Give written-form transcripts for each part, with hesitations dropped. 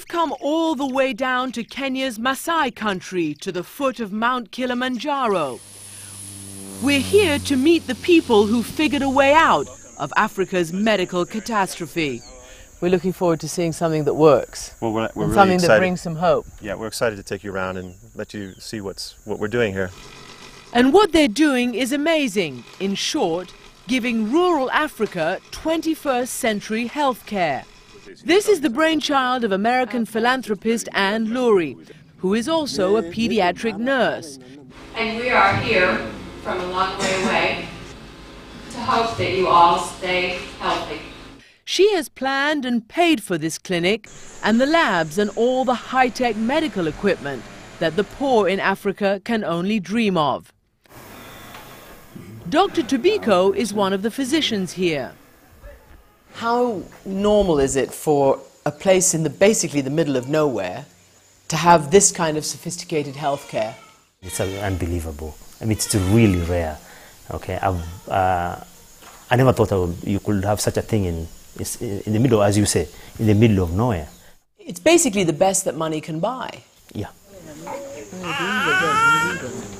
come all the way down to Kenya's Maasai country, to the foot of Mount Kilimanjaro. We're here to meet the people who figured a way out of Africa's medical catastrophe. We're looking forward to seeing something that works. Well, we're really something excited. that brings some hope. Yeah, we're excited to take you around and let you see what we're doing here. And what they're doing is amazing. In short, giving rural Africa 21st century health care. This is the brainchild of American philanthropist Anne Lurie, who is also a pediatric nurse. And we are here from a long way away to hope that you all stay healthy. She has planned and paid for this clinic and the labs and all the high-tech medical equipment that the poor in Africa can only dream of. Dr. Tobiko is one of the physicians here. How normal is it for a place in basically the middle of nowhere to have this kind of sophisticated healthcare? It's unbelievable. I mean, it's really rare. Okay, I never thought you could have such a thing in the middle, as you say, in the middle of nowhere. It's basically the best that money can buy. Yeah.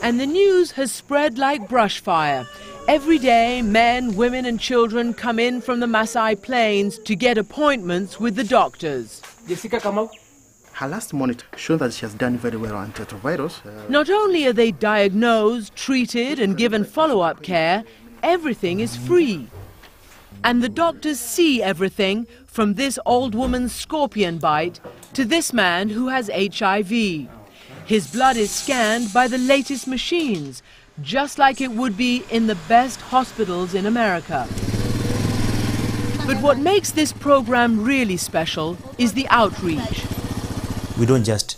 And the news has spread like brush fire. Every day, men, women and children come in from the Maasai Plains to get appointments with the doctors. Her last monitor showed that she has done very well on antiretrovirals. Not only are they diagnosed, treated and given follow-up care, everything is free. And the doctors see everything from this old woman's scorpion bite to this man who has HIV. His blood is scanned by the latest machines, just like it would be in the best hospitals in America. But what makes this program really special is the outreach. We don't just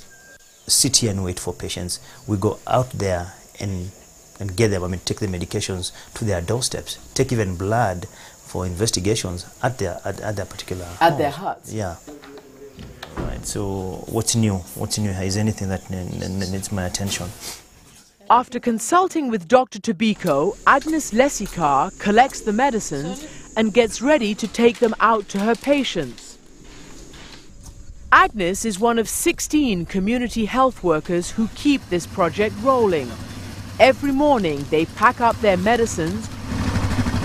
sit here and wait for patients. We go out there and get them, take the medications to their doorsteps, take even blood for investigations at their particular homes. At their huts? Yeah. Right, so what's new? What's new here? Is anything that needs my attention? After consulting with Dr. Tobiko, Agnes Lesikar collects the medicines and gets ready to take them out to her patients. Agnes is one of 16 community health workers who keep this project rolling. Every morning they pack up their medicines,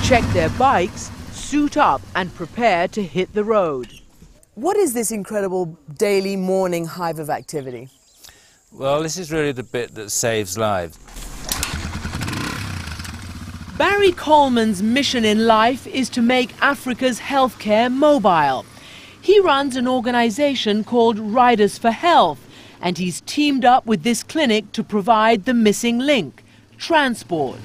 check their bikes, suit up and prepare to hit the road. What is this incredible daily morning hive of activity? Well, this is really the bit that saves lives. Barry Coleman's mission in life is to make Africa's healthcare mobile. He runs an organization called Riders for Health, and he's teamed up with this clinic to provide the missing link, transport.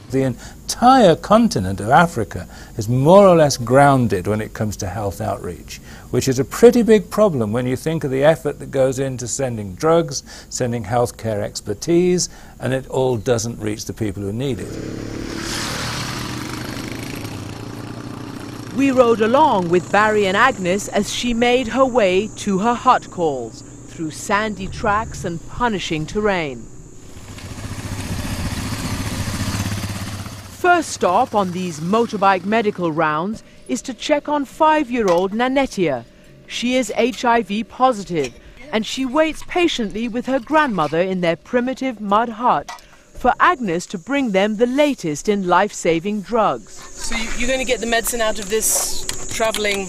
The entire continent of Africa is more or less grounded when it comes to health outreach, which is a pretty big problem when you think of the effort that goes into sending drugs, sending healthcare expertise, and it all doesn't reach the people who need it. We rode along with Barry and Agnes as she made her way to her hut calls through sandy tracks and punishing terrain. First stop on these motorbike medical rounds is to check on 5-year-old Nanetia. She is HIV positive and she waits patiently with her grandmother in their primitive mud hut for Agnes to bring them the latest in life-saving drugs. So you're going to get the medicine out of this travelling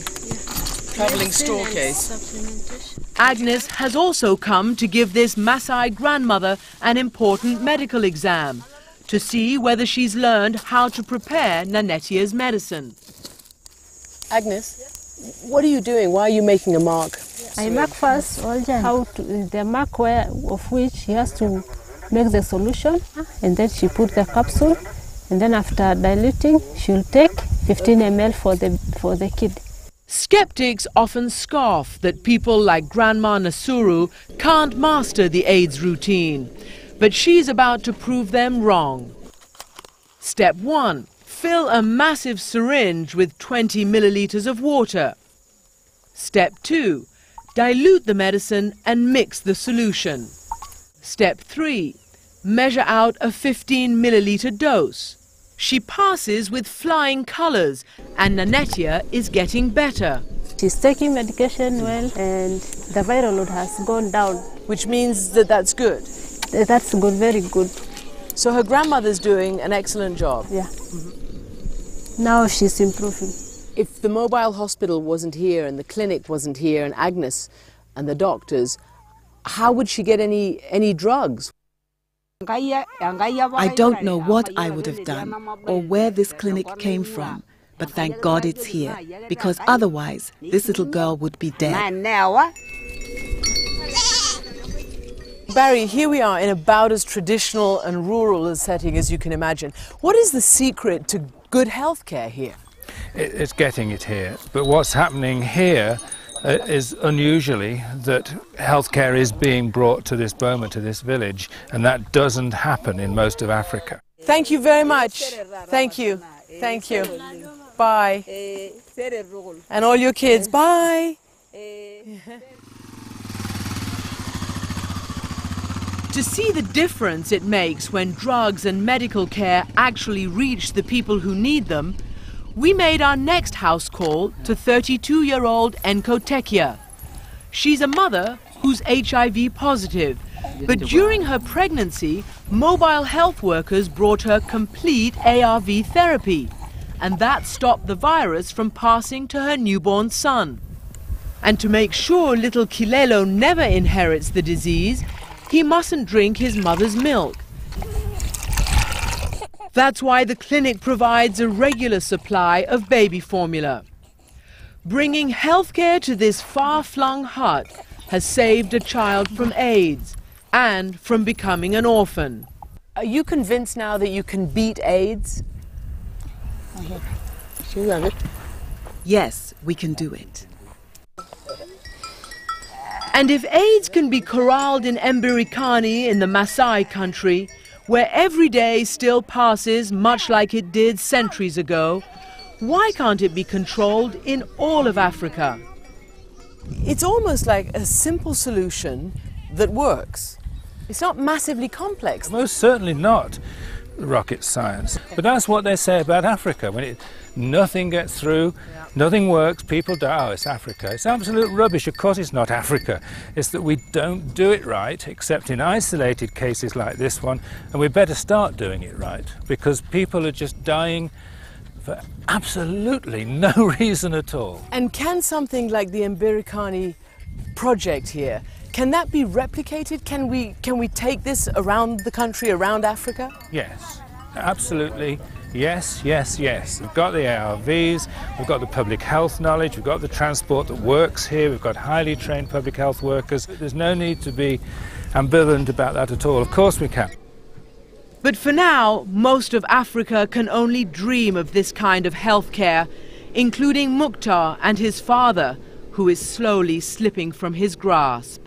store case? Agnes has also come to give this Maasai grandmother an important medical exam to see whether she's learned how to prepare Nanetia's medicine. Agnes, what are you doing? Why are you making a mark? I mark first the mark of which she has to make the solution, and then she put the capsule, and then after diluting she'll take 15 ml for the kid. Skeptics often scoff that people like Grandma Nasuru can't master the AIDS routine, but she's about to prove them wrong. Step 1. Fill a massive syringe with 20 milliliters of water. Step 2. Dilute the medicine and mix the solution. Step 3. Measure out a 15 milliliter dose. She passes with flying colors and Nanetia is getting better. She's taking medication well, and the viral load has gone down. Which means that that's good. That's good, very good. So her grandmother's doing an excellent job. Yeah. Now she's improving. If the mobile hospital wasn't here and the clinic wasn't here and Agnes and the doctors, how would she get any drugs? I don't know what I would have done or where this clinic came from, but thank God it's here, because otherwise this little girl would be dead. Barry, here we are in about as traditional and rural a setting as you can imagine. What is the secret to good health care here? It's getting it here. But what's happening here is unusually that healthcare is being brought to this Boma, to this village, and that doesn't happen in most of Africa. Thank you very much. Thank you. Thank you. Bye. And all your kids, bye. To see the difference it makes when drugs and medical care actually reach the people who need them, we made our next house call to 32-year-old Nkotekia. She's a mother who's HIV positive, but during her pregnancy, mobile health workers brought her complete ARV therapy, and that stopped the virus from passing to her newborn son. And to make sure little Kilelo never inherits the disease, he mustn't drink his mother's milk. That's why the clinic provides a regular supply of baby formula. Bringing healthcare to this far-flung hut has saved a child from AIDS and from becoming an orphan. Are you convinced now that you can beat AIDS? Yes, we can do it. And if AIDS can be corralled in Mbirikani in the Maasai country, where every day still passes much like it did centuries ago, why can't it be controlled in all of Africa? It's almost like a simple solution that works. It's not massively complex. Most certainly not rocket science. But that's what they say about Africa. When nothing gets through, nothing works, people die, oh, it's Africa. It's absolute rubbish. Of course it's not Africa. It's that we don't do it right, except in isolated cases like this one, and we better start doing it right, because people are just dying for absolutely no reason at all. And can something like the Mbirikani project here, can that be replicated? Can we take this around the country, around Africa? Yes, absolutely. Yes, yes, yes. We've got the ARVs, we've got the public health knowledge, we've got the transport that works here, we've got highly trained public health workers. There's no need to be ambivalent about that at all. Of course we can. But for now, most of Africa can only dream of this kind of health care, including Mukhtar and his father, who is slowly slipping from his grasp.